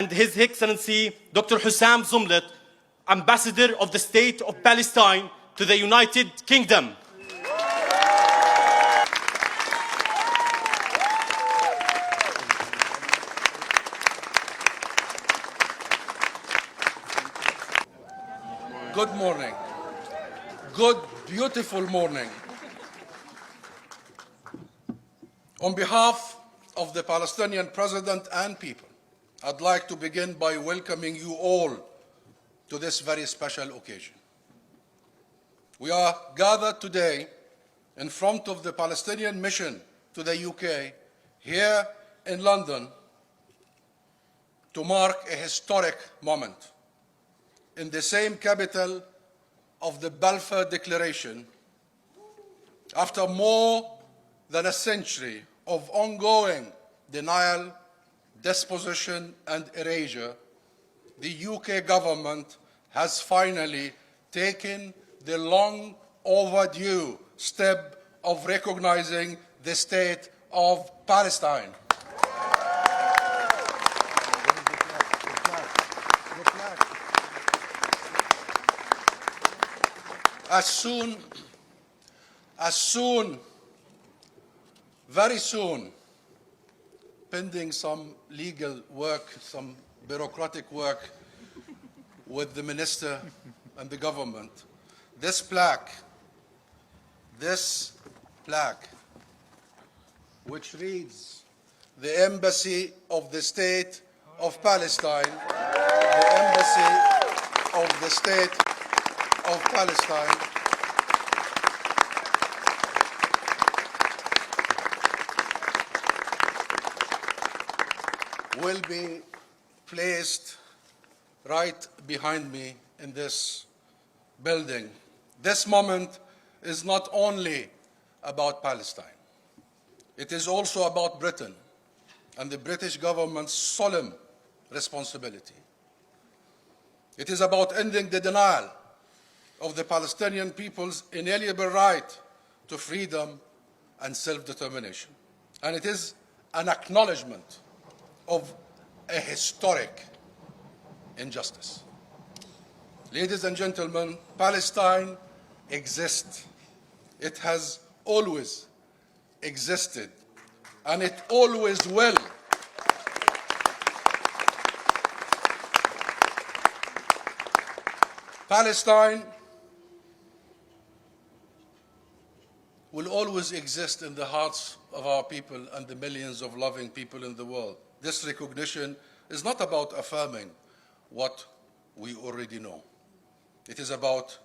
and His Excellency Dr. Husam Zomlot, Ambassador of the State of Palestine to the United Kingdom. Good morning. Good, beautiful morning. On behalf of the Palestinian President and people, I'd like to begin by welcoming you all to this very special occasion. We are gathered today in front of the Palestinian mission to the UK here in London to mark a historic moment. In the same capital of the Balfour Declaration, after more than a century of ongoing denial, dispossession and erasure, the UK government has finally taken the long overdue step of recognizing the state of Palestine. Very soon, pending some legal work, some bureaucratic work with the minister and the government, this plaque, which reads, "The Embassy of the State of Palestine," the Embassy of the State of Palestine, will be placed right behind me in this building. This moment is not only about Palestine. It is also about Britain and the British government's solemn responsibility. It is about ending the denial of the Palestinian people's inalienable right to freedom and self-determination. And it is an acknowledgement of a historic injustice. Ladies and gentlemen, Palestine exists. It has always existed, and it always will. Palestine will always exist in the hearts of our people and the millions of loving people in the world. This recognition is not about affirming what we already know. It is about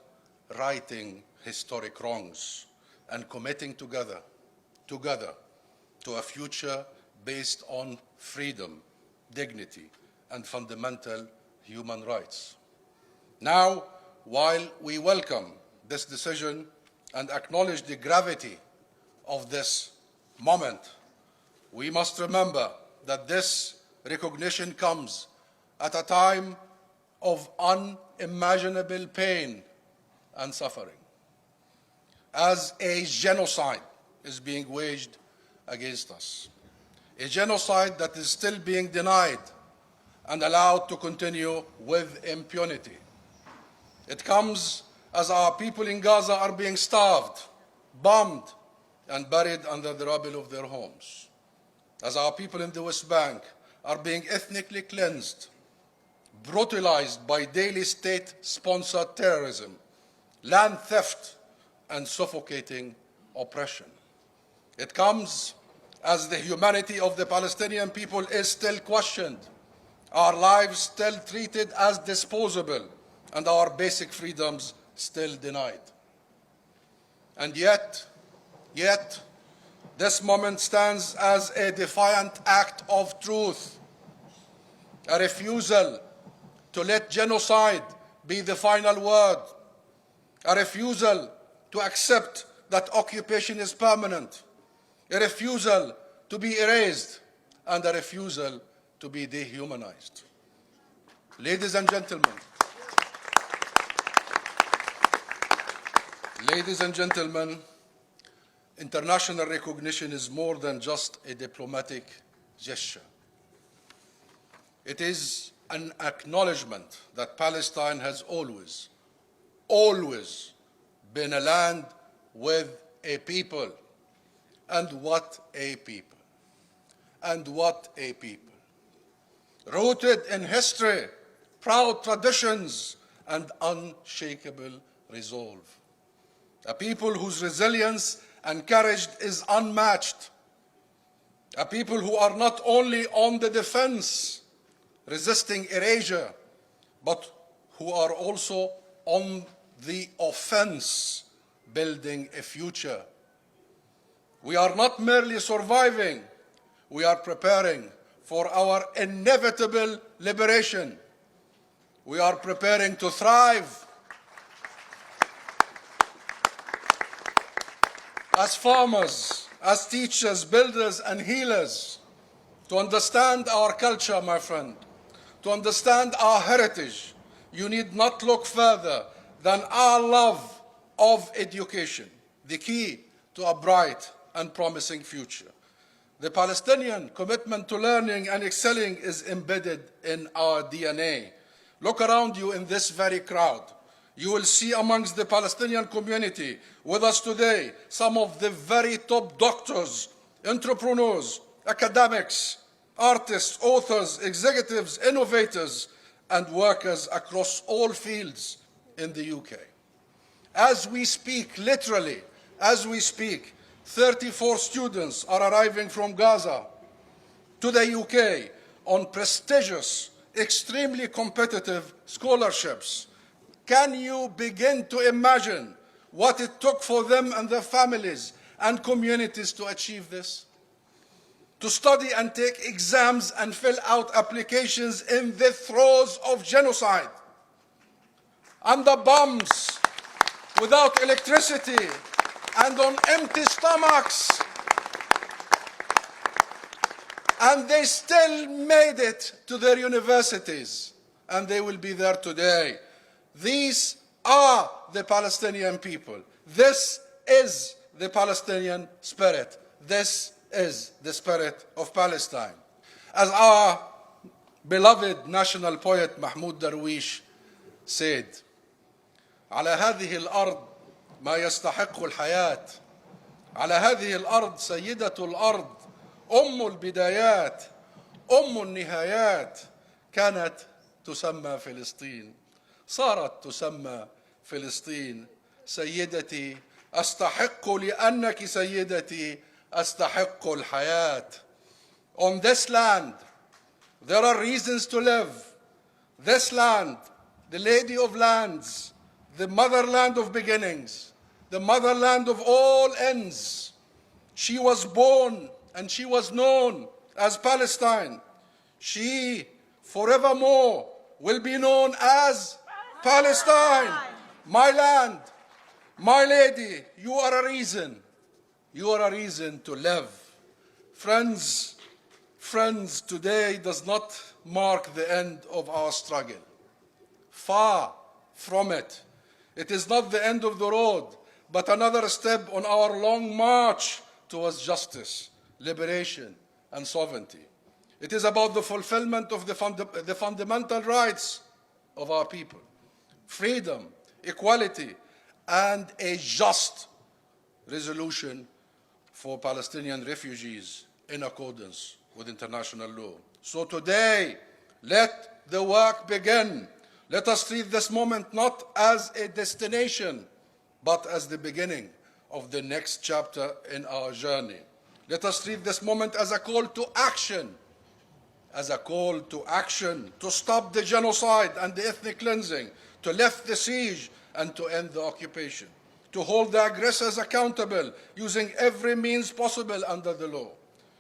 righting historic wrongs and committing together to a future based on freedom, dignity, and fundamental human rights. Now, while we welcome this decision and acknowledge the gravity of this moment, we must remember that this recognition comes at a time of unimaginable pain and suffering, as a genocide is being waged against us, a genocide that is still being denied and allowed to continue with impunity. It comes as our people in Gaza are being starved, bombed, and buried under the rubble of their homes, as our people in the West Bank are being ethnically cleansed, brutalized by daily state-sponsored terrorism, land theft, and suffocating oppression. It comes as the humanity of the Palestinian people is still questioned, our lives still treated as disposable, and our basic freedoms still denied. And yet, this moment stands as a defiant act of truth, a refusal to let genocide be the final word, a refusal to accept that occupation is permanent, a refusal to be erased, and a refusal to be dehumanized. Ladies and gentlemen, international recognition is more than just a diplomatic gesture. It is an acknowledgement that Palestine has always been a land with a people. And what a people. And what a people. Rooted in history, proud traditions, and unshakable resolve. A people whose resilience and courage is unmatched. A people who are not only on the defense, resisting erasure, but who are also on the offense, building a future. We are not merely surviving, we are preparing for our inevitable liberation. We are preparing to thrive. As farmers, as teachers, builders, and healers, to understand our culture, my friend, to understand our heritage, you need not look further than our love of education, the key to a bright and promising future. The Palestinian commitment to learning and excelling is embedded in our DNA. Look around you in this very crowd. You will see amongst the Palestinian community with us today some of the very top doctors, entrepreneurs, academics, artists, authors, executives, innovators, and workers across all fields in the UK. As we speak, literally, as we speak, 34 students are arriving from Gaza to the UK on prestigious, extremely competitive scholarships. Can you begin to imagine what it took for them and their families and communities to achieve this? To study and take exams and fill out applications in the throes of genocide, under bombs, without electricity, and on empty stomachs. And they still made it to their universities, and they will be there today. These are the Palestinian people. This is the Palestinian spirit. This is the spirit of Palestine. As our beloved national poet Mahmoud Darwish said, على هذه الأرض ما يستحق الحياة. على هذه الأرض سيدة الأرض أم البدايات أم النهايات كانت تسمى فلسطين صارت تسمى فلسطين سيدتي أستحق لأنك سيدتي أستحق الحياة. On this land there are reasons to live. This land, the Lady of Lands, the motherland of beginnings, the motherland of all ends. She was born and she was known as Palestine. She forevermore will be known as Palestine. My land, my lady, you are a reason. You are a reason to live. Friends, today does not mark the end of our struggle. Far from it. It is not the end of the road, but another step on our long march towards justice, liberation, and sovereignty. It is about the fulfillment of the fundamental rights of our people. Freedom, equality, and a just resolution for Palestinian refugees in accordance with international law. So today, let the work begin. Let us treat this moment not as a destination, but as the beginning of the next chapter in our journey. Let us treat this moment as a call to action, to stop the genocide and the ethnic cleansing, to lift the siege and to end the occupation, to hold the aggressors accountable using every means possible under the law,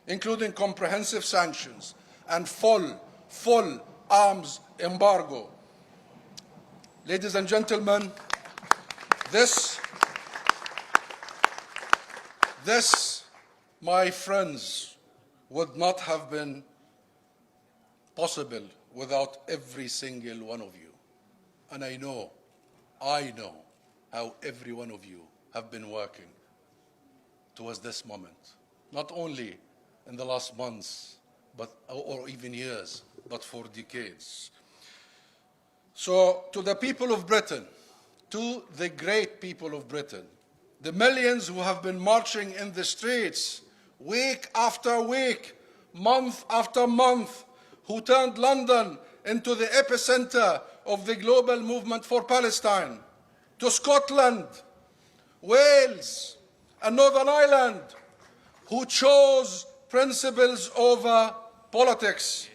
including comprehensive sanctions and full arms embargo. Ladies and gentlemen, this, my friends, would not have been possible without every single one of you. And I know how every one of you have been working towards this moment, not only in the last months, or even years, but for decades. So to the people of Britain, to the great people of Britain, the millions who have been marching in the streets week after week, month after month, who turned London into the epicenter of the global movement for Palestine, to Scotland, Wales, and Northern Ireland, who chose principles over politics,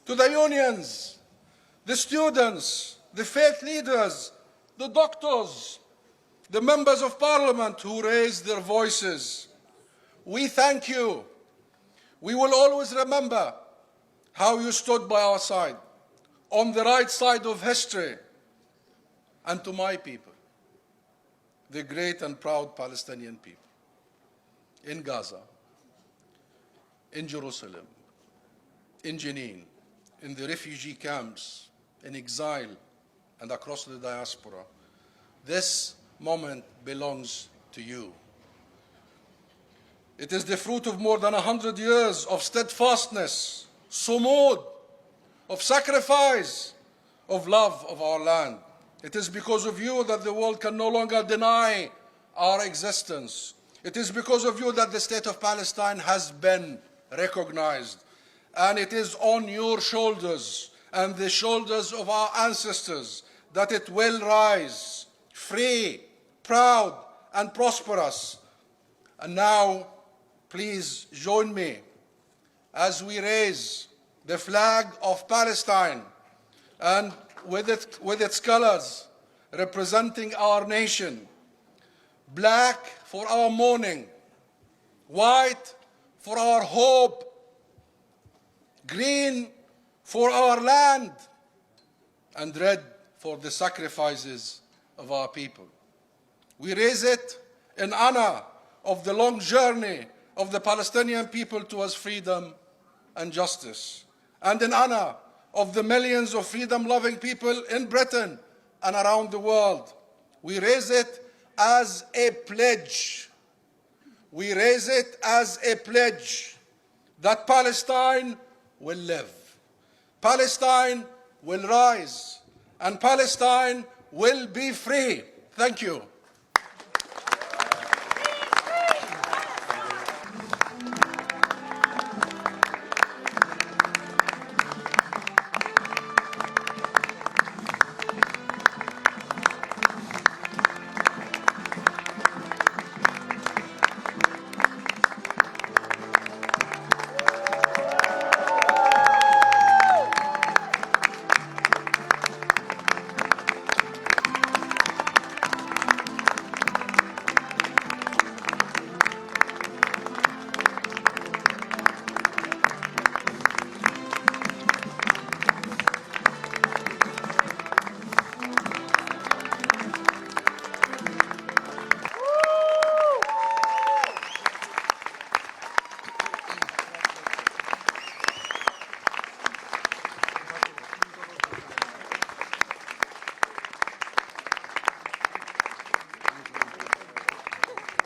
to the unions, the students, the faith leaders, the doctors, the members of parliament who raised their voices. We thank you. We will always remember how you stood by our side, on the right side of history. And to my people, the great and proud Palestinian people, in Gaza, in Jerusalem, in Jenin, in the refugee camps, in exile, and across the diaspora, this moment belongs to you. It is the fruit of more than 100 years of steadfastness, sumud, of sacrifice, of love of our land. It is because of you that the world can no longer deny our existence. It is because of you that the state of Palestine has been recognized. And it is on your shoulders and the shoulders of our ancestors that it will rise, free, proud, and prosperous. And now, please join me as we raise the flag of Palestine, and with its colors representing our nation, black for our mourning, white for our hope, green for our land, and red for the sacrifices of our people. We raise it in honor of the long journey of the Palestinian people towards freedom and justice, and in honor of the millions of freedom-loving people in Britain and around the world. We raise it as a pledge. We raise it as a pledge that Palestine will live, Palestine will rise, and Palestine will be free. Thank you.